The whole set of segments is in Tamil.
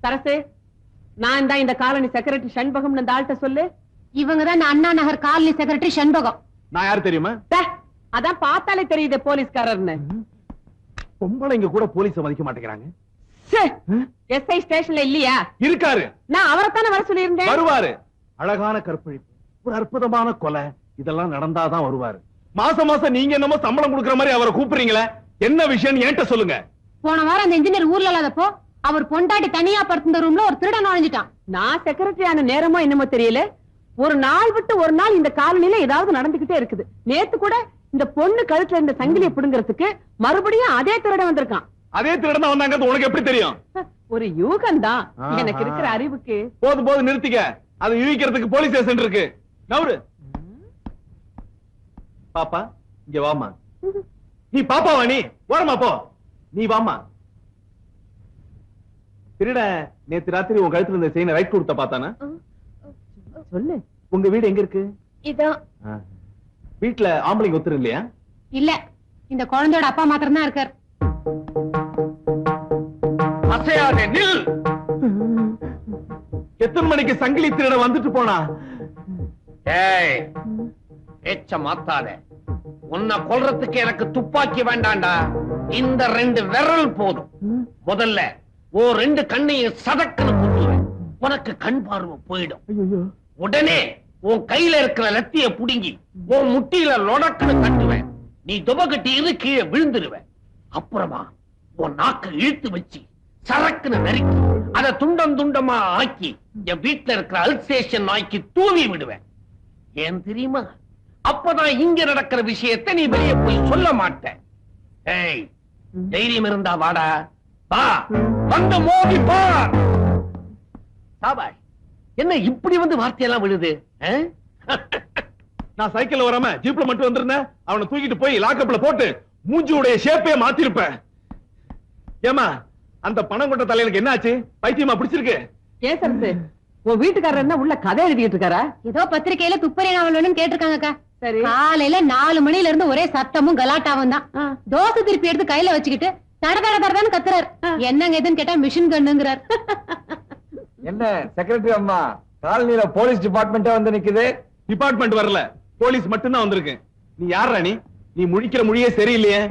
சரசு, நான் தான் இந்த காலனி செக்ரட்டரி சண்பகம் அந்த ஆள்கிட்ட சொல்லு. இவங்கதான் அண்ணா நகர் காலனி செக்ரட்டரி சண்பகம். நான் யாரு தெரியுமா? அதான் பார்த்தாலே தெரியுது போலீஸ்காரர்னு. பொம்பளைங்க கூட போலீஸ மதிக்க மாட்டேங்கிறாங்க. எஸ்ஐ ஸ்டேஷன்ல இல்லையா? இருக்காரு. நான் அவரைத்தானே வர சொல்லியிருந்தேன். வருவாரு. அழகான கற்பழிப்பு, ஒரு அற்புதமான கொலை, இதெல்லாம் நடந்தாதான் வருவாரு. மாசம் மாசம் நீங்க என்னமோ சம்பளம் கொடுக்கற மாதிரி அவரை கூப்பிடுறீங்களே, என்ன விஷயம் என்கிட்ட சொல்லுங்க. போன வாரம் அந்த இன்ஜினியர் ஊர்ல இல்லாதப்போ அவர் பொண்டாட்டி தனியா படுத்திருந்த ரூம்ல ஒரு திருடன் நுழைஞ்சிட்டான். நான் செக்ரட்டரி ஆன நேரமோ என்னமோ தெரியல, ஒரு நாள் விட்டு ஒரு நாள் இந்த காலனில ஏதாவது நடந்துகிட்டே இருக்குது. நேத்து கூட இந்த பொண்ணு கழுத்துல இந்த சங்கிலியை பிடுங்கிறதுக்கு மறுபடியும் அதே திருடன் வந்திருக்கான். அதே திருடன் தான் வந்தாங்க. உனக்கு எப்படி தெரியும்? ஒரு யூகம் தான் எனக்கு இருக்கிற அறிவுக்கு. போது போது நிறுத்திக்க. அது இழிக்கிறதுக்கு போலீஸ் ஸ்டேஷன் இருக்கு. நவுரு. பாப்பா இங்க வாமா. நீ பாப்பாவா? நீ ஓரமா போ. நீ வாமா. திருட நேத்து ராத்திரி உன் கழுத்துல இந்த செயினை ரைட் கொடுத்த பார்த்தானா? சொல்லு. உங்க வீடு எங்க இருக்கு? இதோ. வீட்டுல ஆம்பளைங்க ஒத்துரு இல்லையா? இல்ல, இந்த குழந்தையோட அப்பா மாத்திரம் தான் இருக்கார். அசையாதே, நில். எத்தனை மணிக்கு சங்கிலி திருட வந்துட்டு போனா? ஏய், பேச்ச மாத்தாத. உன்னை கொல்றதுக்கு எனக்கு துப்பாக்கி வேண்டாண்டா. இந்த 2 விரல் போதும். முதல்ல ஓ 2 கண்ணையும் சதக்குன்னு குத்துவேன். உனக்கு கண் பார்வை போயிடும். உடனே உன் கையில இருக்கிற லத்திய புடுங்கி உன் முட்டியில லொடக்குன்னு கட்டுவேன். நீ துபகட்டி இரு, கீழே விழுந்துருவேன். அப்புறமா உன் நாக்க இழுத்து வச்சு சரக்குன்னு நறுக்கி அதை துண்டம் துண்டமா ஆக்கி என் வீட்டுல இருக்கிற அல்சேஷன் நாய்க்கு தூவி விடுவேன். ஏன் தெரியுமா? அப்பதான் இங்க நடக்கிற விஷயத்தை நீ வெளியே போய் சொல்ல மாட்ட. ஏய், தைரியம் இருந்தா வாடா. வா, வந்து மோதி பார். சாபாஷ். என்ன இப்படி வந்து வார்த்தையெல்லாம் விழுது? நான் சைக்கிள்ல வராம ஜீப்ல மட்டும் வந்திருந்தேன். அவனை தூக்கிட்டு போய் லாக்கப்ல போட்டு மூஞ்சியுடைய ஷேப்பே மாத்திருப்பேன். ஏமா, அந்த பணம் கொண்ட தலைவனுக்கு என்ன ஆச்சு? பைத்தியமா பிடிச்சிருக்கு? ஏன் சரசு, உன் வீட்டுக்காரர் என்ன உள்ள கதை எழுதிட்டு இருக்காரா? ஏதோ பத்திரிகையில துப்பறி நாவல் கேட்டிருக்காங்கக்கா. சரி. காலையில 4 மணில இருந்து ஒரே சத்தமும் கலாட்டாவும் தான். தோசை திருப்பி எடுத்து கையில வச்சுக்கிட்டு தட தட தடன்னு கத்துறாரு. என்னங்க எதுன்னு கேட்டா மிஷின் கண்ணுங்கிறார். என்ன செக்ரட்டரி அம்மா, காலனியில போலீஸ் டிபார்ட்மெண்டே வந்து நிக்குது? டிபார்ட்மெண்ட் வரல, போலீஸ் மட்டும்தான் வந்திருக்கு. நீ யார் ராணி? நீ முழிக்கிற மொழியே சரியில்லையே.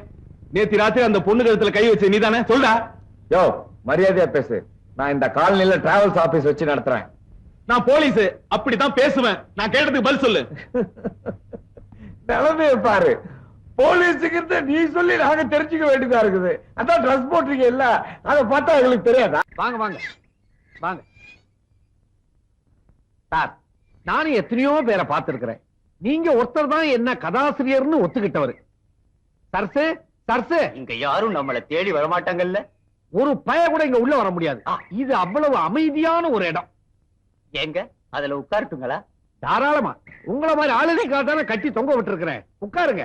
நேத்து ராத்திரி அந்த பொண்ணு கழுத்துல கை வச்சு நீ தானே? சொல்டா. யோ, மரியாதையா பேசு. நான் இந்த காலனியில டிராவல்ஸ் ஆபீஸ் வச்சு நடத்துறேன். நான் போலீஸ், அப்படித்தான் பேசுவேன். நான் கேட்டதுக்கு பதில் சொல்லு. நிலைமைய பாரு. போலீஸுக்கு நீ சொல்லி நாங்க தெரிஞ்சுக்க வேண்டியதா இருக்குது. அதான் ட்ரெஸ் போட்டிருக்க இல்ல, அதை பார்த்தா எங்களுக்கு தெரியாதா? வாங்க வாங்க வாங்க சார். நானும் எத்தனையோ பேரை பார்த்திருக்கிறேன். நீங்க ஒருத்தர் தான் என்ன கதாசிரியர்னு ஒத்துக்கிட்டவர். சர்சு சர்சு, இங்க யாரும் நம்மள தேடி வரமாட்டாங்கல்ல. ஒரு பய கூட இங்க உள்ள வர முடியாது. இது அவ்வளவு அமைதியான ஒரு இடம். எங்க அதுல உட்காரட்டுங்களா? தாராளமா. உங்கள மாதிரி ஆளுநருக்காக தானே கட்டி தொங்க விட்டு இருக்கிறேன். உட்காருங்க.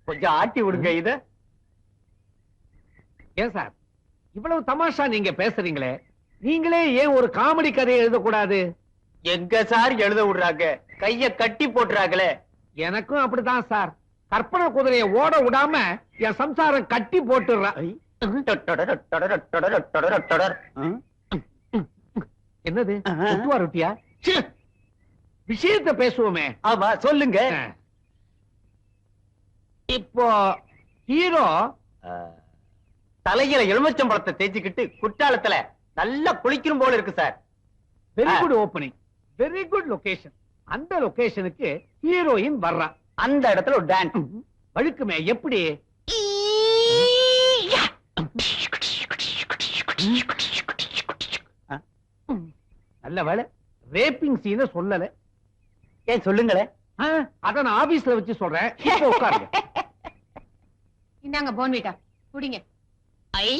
கொஞ்சம் ஆட்டி விடுங்க இத. ஏன் சார் இவ்வளவு தமாஷா நீங்க பேசுறீங்களே, நீங்களே ஏன் ஒரு காமெடி கதையை எழுதக்கூடாது? எங்க சார் எழுத விடுறாங்க, கைய கட்டி போட்டுறாங்களே. எனக்கும் அப்படித்தான் சார். கற்பனை குதிரையை ஓட விடாம என் சம்சாரம் கட்டி போட்டுறா. என்னது ரொட்டியா? விஷயத்தை பேசுவோமே. ஆமா சொல்லுங்க. இப்போ ஹீரோ தலையில எலுமிச்சம்பழத்தை தேய்ச்சிக்கிட்டு குற்றாலத்துல நல்லா குளிக்கணும் போல இருக்கு sir. Very good opening, very good location. அந்த லொகேஷனுக்கு ஹீரோயின் வர்றா. அந்த இடத்துல ஒரு டான்ஸ் வழுக்குமே. எப்படி? நல்ல வேலை ரேப்பிங் சீனை சொல்லல. ஏன் சொல்லுங்களேன். அத நான் ஆபீஸ்ல வச்சு சொல்றேன். இப்போ உட்காருங்க. இந்தாங்க போன்விட்டா குடிங்க. ஐ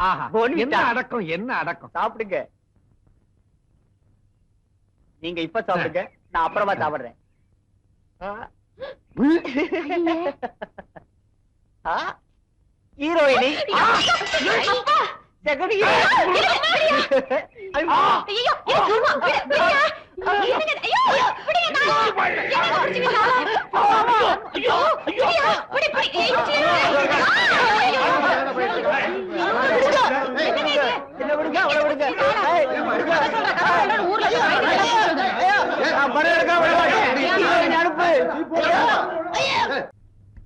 ஆஹா, என்ன அடக்கம், என்ன அடக்கம். சாப்பிடுங்க. நீங்க இப்ப சாப்பிடுங்க, நான் அப்புறமா சாப்பிடுறேன். ஹீரோயினி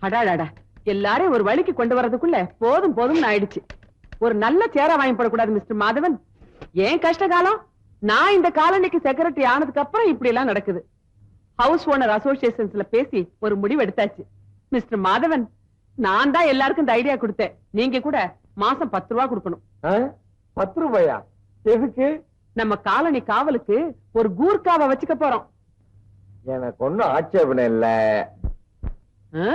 அடாடாடா, எல்லாரையும் ஒரு வழிக்கு கொண்டு வரதுக்குள்ள போதும் போதும்னு ஆயிடுச்சு. ஒரு நல்ல சேரா வாங்கி போடக்கூடாது மிஸ்டர் மாதவன்? ஏன் கஷ்ட காலம்? நான் இந்த காலனிக்கு செக்ரட்டரி ஆனதுக்கு அப்புறம் இப்படி எல்லாம் நடக்குது. ஹவுஸ் ஓனர் அசோசியேஷன்ஸ்ல பேசி ஒரு முடிவு எடுத்தாச்சு. மிஸ்டர் மாதவன், நான் தான் எல்லாருக்கும் இந்த ஐடியா கொடுத்தேன். நீங்க கூட மாசம் 10 ரூபா கொடுக்கணும். 10 ரூபாயா? எதுக்கு? நம்ம காலனி காவலுக்கு ஒரு கூர்க்காவை வச்சுக்க போறோம். எனக்கு ஒண்ணும் ஆட்சேபனை இல்ல. ஆ?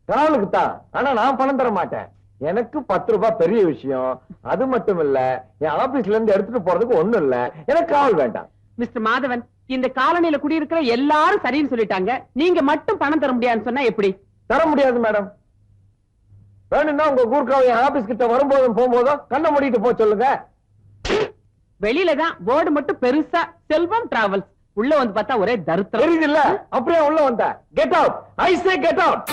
காவலுக்கு தான், ஆனா நான் பணம் தர மாட்டேன். எனக்கு 10 ரூபாய் பெரிய விஷயம். அது மட்டும் இல்ல, என் ஆபீஸ்ல இருந்து எடுத்துட்டு போறதுக்கு ஒண்ணும் இல்ல. எனக்கு காவல் வேண்டாம். மிஸ்டர் மாதவன், இந்த காலனியில குடியிருக்கிற எல்லாரும் சரின்னு சொல்லிட்டாங்க. நீங்க மட்டும் பணம் தர முடியாதுன்னு சொன்னா எப்படி? தர முடியாது மேடம். வேணும்னா உங்க கூர்க்காவை என் ஆபீஸ் கிட்ட வரும்போதும் போகும்போதும் கண்ணை மூடிட்டு போக சொல்லுங்க. வெளியில தான் போர்டு மட்டும் பெருசா செல்வம் டிராவல்ஸ், உள்ள வந்து பார்த்தா ஒரே தருத்திரம். தெரியுது இல்ல? அப்படியே உள்ள வந்த. கெட் அவுட், ஐ சே கெட் அவுட்.